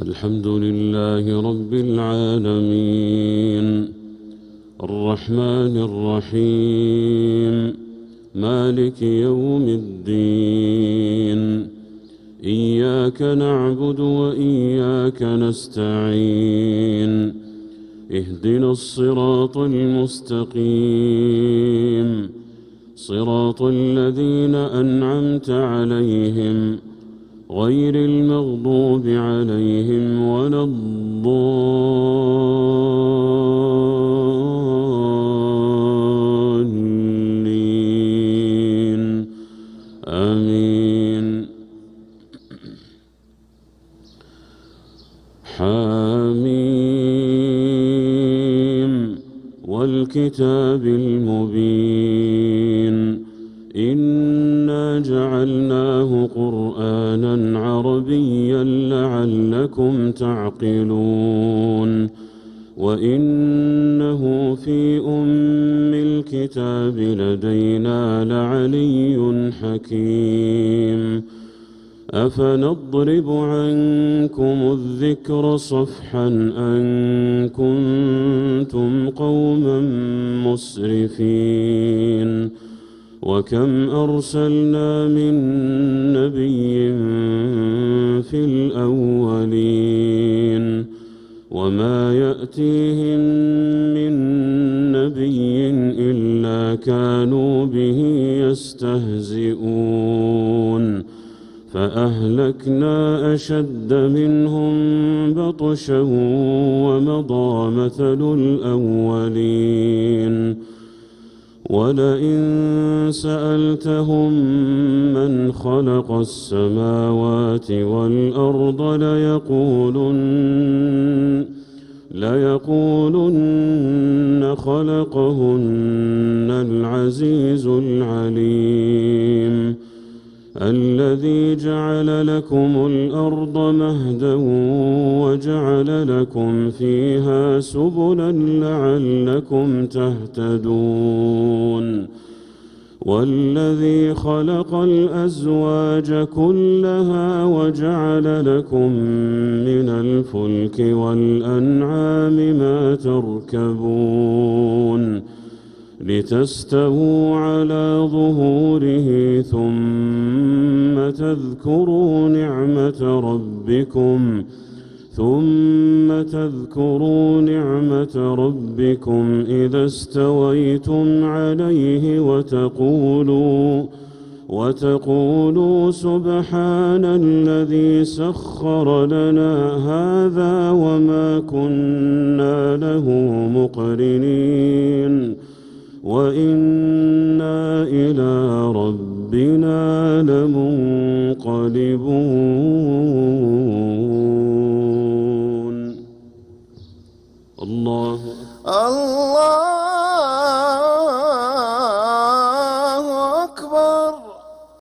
الحمد لله رب العالمين الرحمن الرحيم مالك يوم الدين إياك نعبد وإياك نستعين اهدنا الصراط المستقيم صراط الذين أنعمت عليهم غير المغضوب عليهم ولا الضالين آمين. حاميم والكتاب المبين إنا جعلناه قرآنا عربيا لعلكم تعقلون وإنه في أم الكتاب لدينا لعلي حكيم أفنضرب عنكم الذكر صفحا أن كنتم قوما مسرفين وكم أرسلنا من نبي في الأولين وما يأتيهم من نبي إلا كانوا به يستهزئون فأهلكنا أشد منهم بطشا ومضى مثل الأولين ولئن سألتهم من خلق السماوات والأرض ليقولن خلقهن العزيز العليم الذي جعل لكم الأرض مهدا وجعل لكم فيها سبلا لعلكم تهتدون والذي خلق الأزواج كلها وجعل لكم من الفلك والأنعام ما تركبون لتستووا على ظهوره ثم تذكروا نعمة ربكم إذا استويتم عليه وتقولوا سبحان الذي سخر لنا هذا وما كنا له مقرنين وإنا إلى ربنا لمنقلبون. الله